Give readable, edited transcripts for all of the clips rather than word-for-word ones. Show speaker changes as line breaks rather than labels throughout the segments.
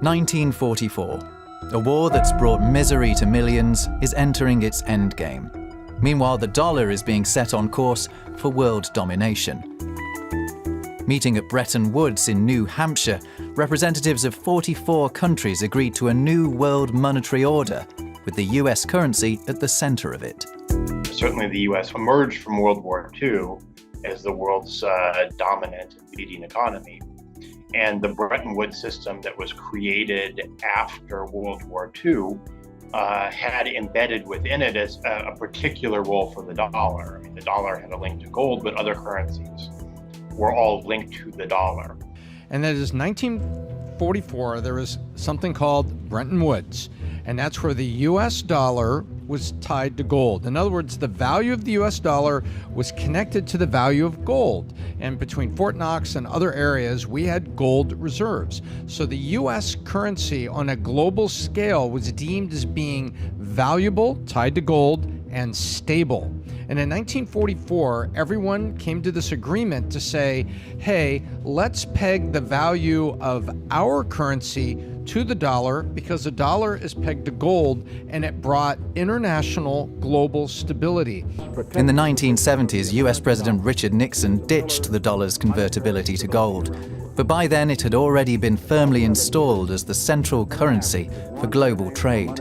1944. A war that's brought misery to millions is entering its endgame. Meanwhile, the dollar is being set on course for world domination. Meeting at Bretton Woods in New Hampshire, representatives of 44 countries agreed to a new world monetary order, with the US currency at the center of it.
Certainly the US emerged from World War II as the world's dominant and leading economy. And the Bretton Woods system that was created after World War II had embedded within it as a particular role for the dollar. I mean, the dollar had a link to gold, but other currencies were all linked to the dollar.
And that is 1944, there was something called Bretton Woods, and that's where the US dollar was tied to gold. In other words, the value of the US dollar was connected to the value of gold. And between Fort Knox and other areas, we had gold reserves. So the US currency on a global scale was deemed as being valuable, tied to gold, and stable. And in 1944, everyone came to this agreement to say, hey, let's peg the value of our currency to the dollar because the dollar is pegged to gold, and it brought international global stability.
In the 1970s, US President Richard Nixon ditched the dollar's convertibility to gold. But by then, it had already been firmly installed as the central currency for global trade.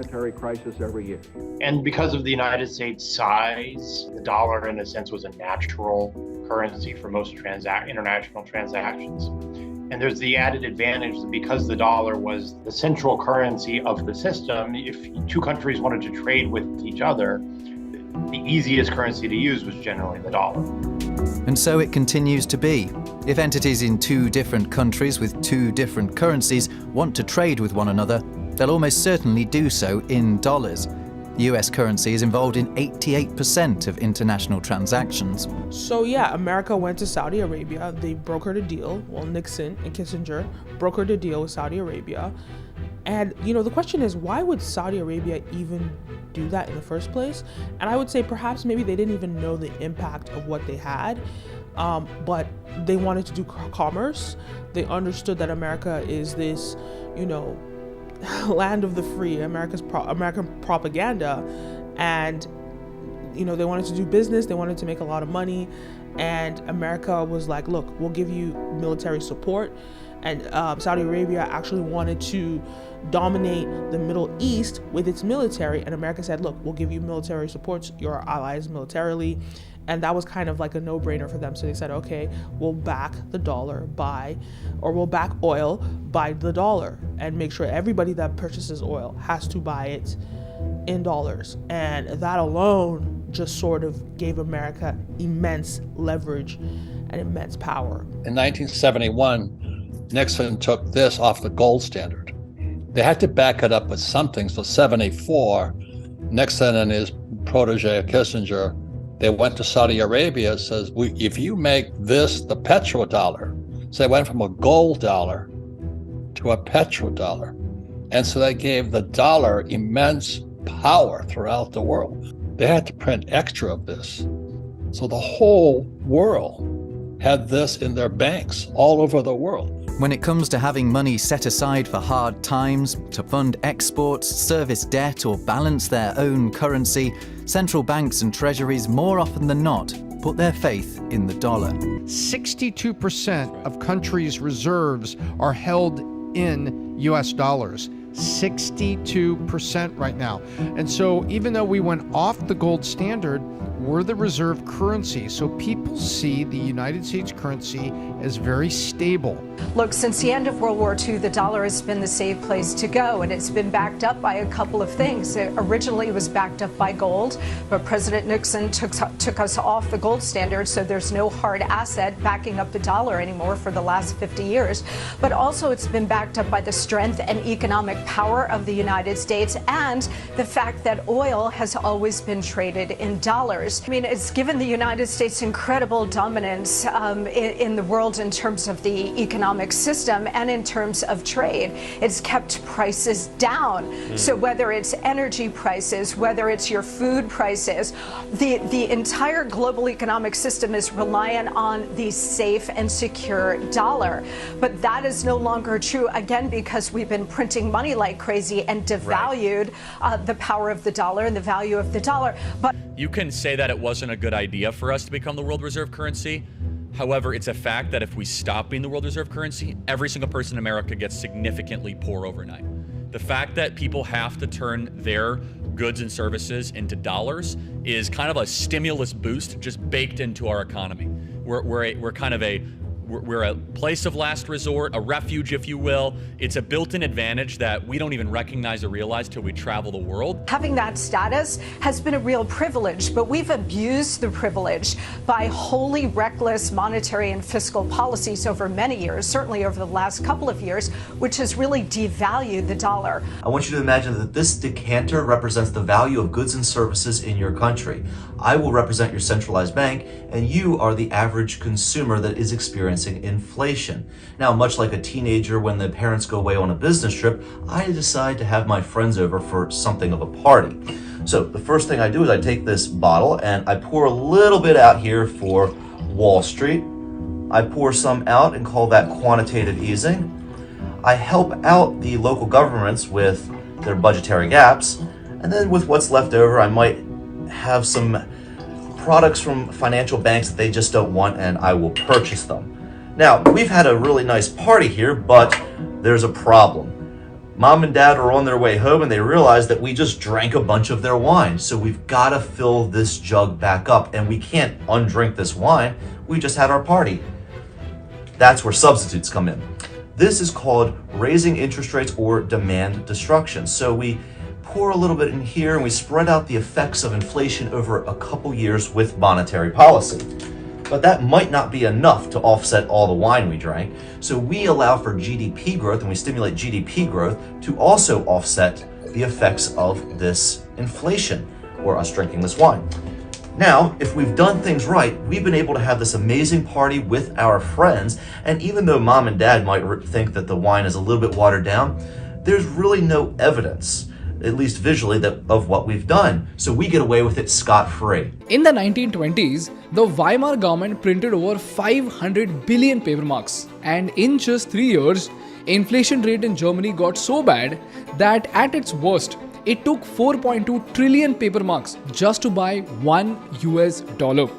And because of the United States' size, the dollar, in a sense, was a natural currency for most international transactions. And there's the added advantage that because the dollar was the central currency of the system, if two countries wanted to trade with each other, the easiest currency to use was generally the dollar.
And so it continues to be. If entities in two different countries with two different currencies want to trade with one another, they'll almost certainly do so in dollars. US currency is involved in 88% of international transactions.
So yeah, America went to Saudi Arabia. They brokered a deal. Well, Nixon and Kissinger brokered a deal with Saudi Arabia. And, you know, the question is, why would Saudi Arabia even do that in the first place? And I would say perhaps maybe they didn't even know the impact of what they had, but they wanted to do commerce. They understood that America is this, you know, land of the free, American propaganda. And, you know, they wanted to do business. They wanted to make a lot of money. And America was like, look, we'll give you military support. And Saudi Arabia actually wanted to dominate the Middle East with its military. And America said, look, we'll give you military support, your allies militarily. And that was kind of like a no-brainer for them. So they said, okay, we'll back the dollar we'll back oil by the dollar and make sure everybody that purchases oil has to buy it in dollars. And that alone just sort of gave America immense leverage and immense power.
In 1971, Nixon took this off the gold standard. They had to back it up with something. So 74, Nixon and his protege Kissinger, they went to Saudi Arabia and says, if you make this the petrodollar, so they went from a gold dollar to a petrodollar. And so they gave the dollar immense power throughout the world. They had to print extra of this. So the whole world had this in their banks all over the world.
When it comes to having money set aside for hard times, to fund exports, service debt, or balance their own currency, central banks and treasuries more often than not put their faith in the dollar.
62% of countries' reserves are held in US dollars. 62% right now. And so even though we went off the gold standard, we're the reserve currency. So people see the United States currency as very stable.
Look, since the end of World War II, the dollar has been the safe place to go, and it's been backed up by a couple of things. It originally was backed up by gold, but President Nixon took us off the gold standard, so there's no hard asset backing up the dollar anymore for the last 50 years. But also it's been backed up by the strength and economic power of the United States and the fact that oil has always been traded in dollars. I mean, it's given the United States incredible dominance in the world in terms of the economic system and in terms of trade. It's kept prices down. So whether it's energy prices, whether it's your food prices, the entire global economic system is reliant on the safe and secure dollar. But that is no longer true, again, because we've been printing money like crazy and devalued the power of the dollar and the value of the dollar. But
you can say that it wasn't a good idea for us to become the world reserve currency. However, it's a fact that if we stop being the world reserve currency, every single person in America gets significantly poor overnight. The fact that people have to turn their goods and services into dollars is kind of a stimulus boost just baked into our economy. We're a place of last resort, a refuge, if you will. It's a built-in advantage that we don't even recognize or realize till we travel the world.
having that status has been a real privilege, but we've abused the privilege by wholly reckless monetary and fiscal policies over many years, certainly over the last couple of years, which has really devalued the dollar.
I want you to imagine that this decanter represents the value of goods and services in your country. I will represent your centralized bank, and you are the average consumer that is experiencing inflation. Now, much like a teenager when the parents go away on a business trip, I decide to have my friends over for something of a party. So the first thing I do is I take this bottle and I pour a little bit out here for Wall Street. I pour some out and call that quantitative easing. I help out the local governments with their budgetary gaps, and then with what's left over, I might have some products from financial banks that they just don't want, and I will purchase them. Now, we've had a really nice party here, but there's a problem. Mom and Dad are on their way home and they realize that we just drank a bunch of their wine. So we've got to fill this jug back up, and we can't undrink this wine. We just had our party. That's where substitutes come in. This is called raising interest rates or demand destruction. So we pour a little bit in here and we spread out the effects of inflation over a couple years with monetary policy. But that might not be enough to offset all the wine we drank. So we allow for GDP growth, and we stimulate GDP growth to also offset the effects of this inflation or us drinking this wine. Now, if we've done things right, we've been able to have this amazing party with our friends, and even though Mom and Dad might think that the wine is a little bit watered down, there's really no evidence, at least visually, of what we've done. So we get away with it scot-free.
In the 1920s, the Weimar government printed over 500 billion paper marks. And in just 3 years, inflation rate in Germany got so bad that at its worst, it took 4.2 trillion paper marks just to buy $1.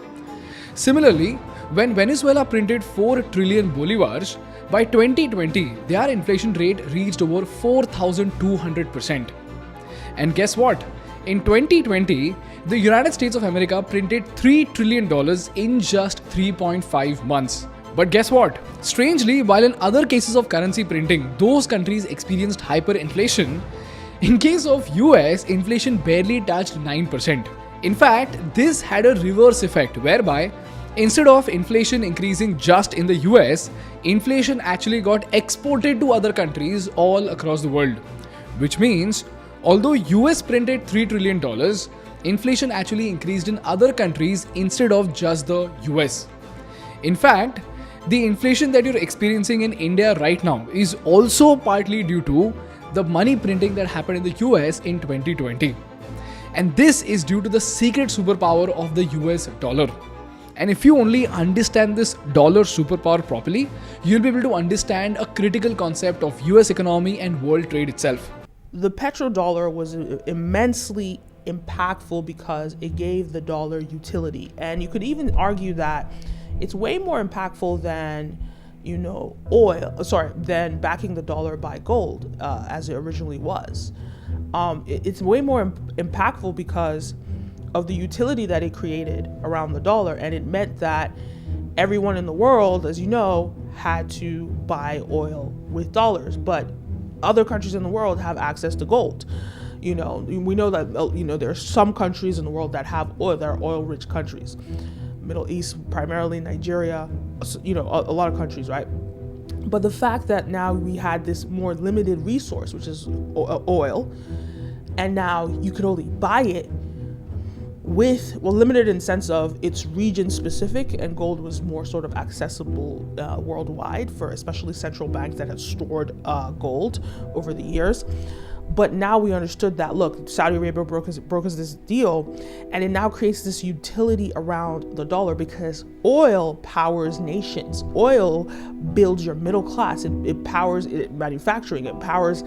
Similarly, when Venezuela printed 4 trillion bolivars, by 2020, their inflation rate reached over 4,200%. And guess what? In 2020, the United States of America printed $3 trillion in just 3.5 months. But guess what? Strangely, while in other cases of currency printing, those countries experienced hyperinflation, in case of US, inflation barely touched 9%. In fact, this had a reverse effect whereby instead of inflation increasing just in the US, inflation actually got exported to other countries all across the world. Which means, although US printed $3 trillion, inflation actually increased in other countries instead of just the US. In fact, the inflation that you're experiencing in India right now is also partly due to the money printing that happened in the US in 2020. And this is due to the secret superpower of the US dollar. And if you only understand this dollar superpower properly, you'll be able to understand a critical concept of US economy and world trade itself.
The petrodollar was immensely impactful because it gave the dollar utility. And you could even argue that it's way more impactful than, than backing the dollar by gold, as it originally was. It's way more impactful because of the utility that it created around the dollar. And it meant that everyone in the world, as you know, had to buy oil with dollars. But other countries in the world have access to gold. We know that, there are some countries in the world that have oil, that are oil-rich countries. Middle East, primarily Nigeria, a lot of countries, right? But the fact that now we had this more limited resource, which is oil, and now you could only buy it limited in sense of it's region specific, and gold was more sort of accessible worldwide for especially central banks that had stored gold over the years. But now we understood that, look, Saudi Arabia broke us this deal, and it now creates this utility around the dollar because oil powers nations. Oil builds your middle class. It powers manufacturing. It powers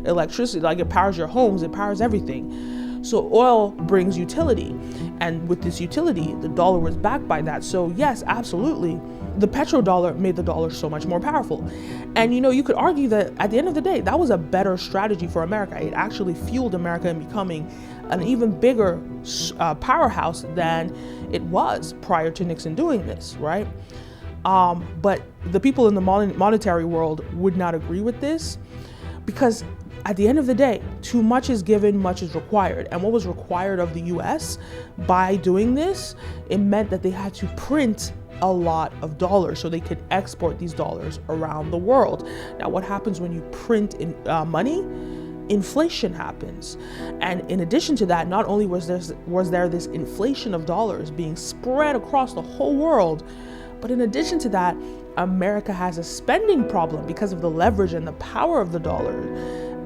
electricity. Like, it powers your homes. It powers everything. So oil brings utility. And with this utility, the dollar was backed by that. So yes, absolutely. The petrodollar made the dollar so much more powerful. And you could argue that at the end of the day, that was a better strategy for America. It actually fueled America in becoming an even bigger powerhouse than it was prior to Nixon doing this, right? But the people in the monetary world would not agree with this because at the end of the day, too much is given, much is required. And what was required of the US by doing this, it meant that they had to print a lot of dollars so they could export these dollars around the world. Now, what happens when you print money? Inflation happens. And in addition to that, not only was there this inflation of dollars being spread across the whole world, but in addition to that, America has a spending problem because of the leverage and the power of the dollar.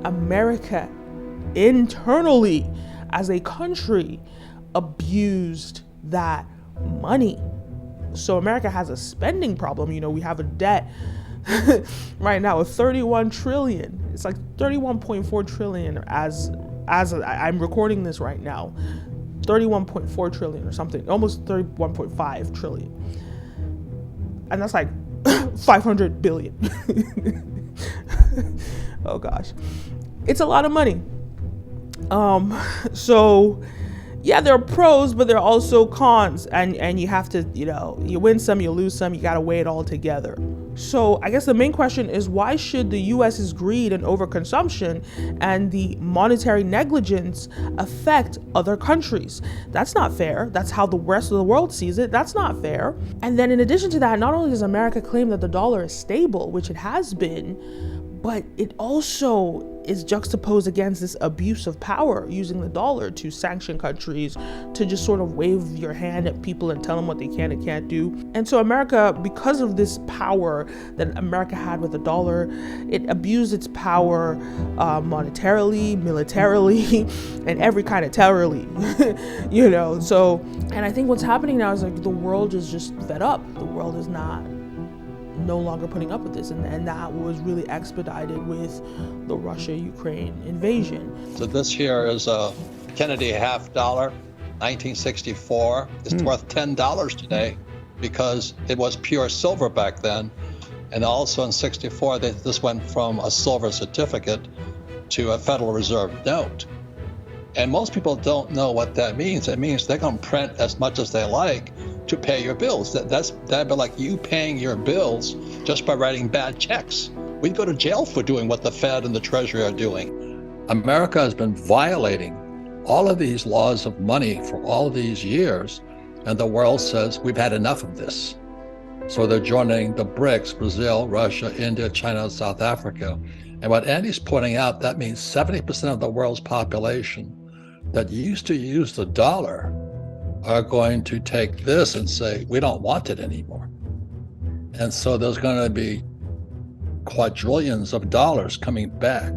America internally, as a country, abused that money. So America has a spending problem. We have a debt right now of 31 trillion. It's like 31.4 trillion as I'm recording this right now. 31.4 trillion or something, almost 31.5 trillion. And that's like 500 billion. Oh gosh. It's a lot of money. So yeah, there are pros, but there are also cons, and you have to, you win some, you lose some, you got to weigh it all together. So I guess the main question is, why should the US's greed and overconsumption and the monetary negligence affect other countries? That's not fair. That's how the rest of the world sees it. That's not fair. And then in addition to that, not only does America claim that the dollar is stable, which it has been, but it also is juxtaposed against this abuse of power, using the dollar to sanction countries, to just sort of wave your hand at people and tell them what they can and can't do. And so America, because of this power that America had with the dollar, it abused its power monetarily, militarily, and every kind of terrorly, So, and I think what's happening now is like the world is just fed up. The world is no longer putting up with this, and that was really expedited with the Russia-Ukraine invasion.
So this here is a Kennedy $50, 1964. It's worth $10 today because it was pure silver back then. And also in 64, this went from a silver certificate to a Federal Reserve note. And most people don't know what that means. It means they're going to print as much as they like to pay your bills. That'd be like you paying your bills just by writing bad checks. We'd go to jail for doing what the Fed and the Treasury are doing. America has been violating all of these laws of money for all these years, and the world says we've had enough of this. So they're joining the BRICS, Brazil, Russia, India, China, South Africa. And what Andy's pointing out, that means 70% of the world's population that used to use the dollar are going to take this and say, we don't want it anymore. And so there's going to be quadrillions of dollars coming back.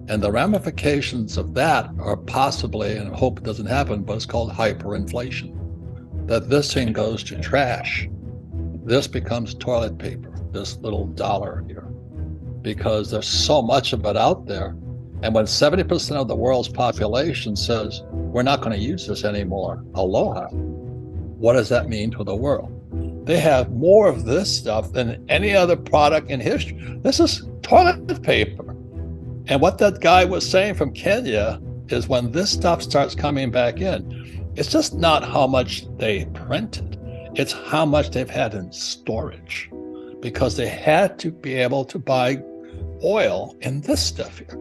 And the ramifications of that are possibly, and I hope it doesn't happen, but it's called hyperinflation. That this thing goes to trash. This becomes toilet paper, this little dollar here, because there's so much of it out there. And when 70% of the world's population says, we're not going to use this anymore, aloha, what does that mean to the world? They have more of this stuff than any other product in history. This is toilet paper. And what that guy was saying from Kenya is when this stuff starts coming back in, it's just not how much they printed, it's how much they've had in storage, because they had to be able to buy oil in this stuff here.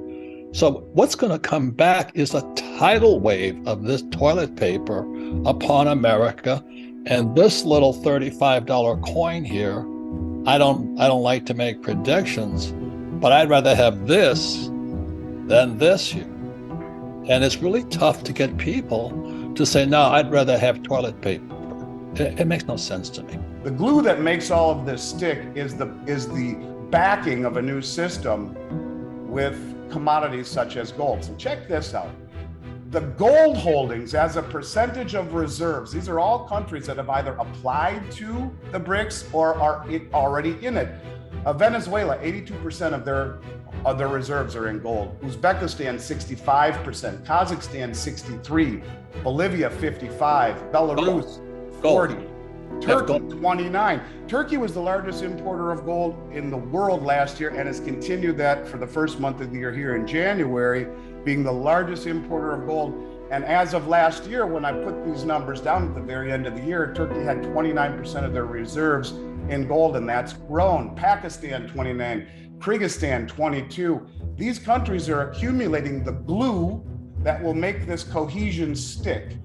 So what's going to come back is a tidal wave of this toilet paper upon America. And this little $35 coin here, I don't like to make predictions, but I'd rather have this than this here. And it's really tough to get people to say, no, I'd rather have toilet paper. It makes no sense to me.
The glue that makes all of this stick is the backing of a new system with commodities such as gold. So check this out. The gold holdings as a percentage of reserves, these are all countries that have either applied to the BRICS or are already in it. Venezuela, 82% of their reserves are in gold. Uzbekistan, 65%. Kazakhstan, 63%. Bolivia, 55%. Belarus, 40%. Turkey, 29%. Turkey was the largest importer of gold in the world last year and has continued that for the first month of the year here in January, being the largest importer of gold. And as of last year, when I put these numbers down at the very end of the year, Turkey had 29% of their reserves in gold, and that's grown. Pakistan, 29%. Kyrgyzstan, 22%. These countries are accumulating the glue that will make this cohesion stick.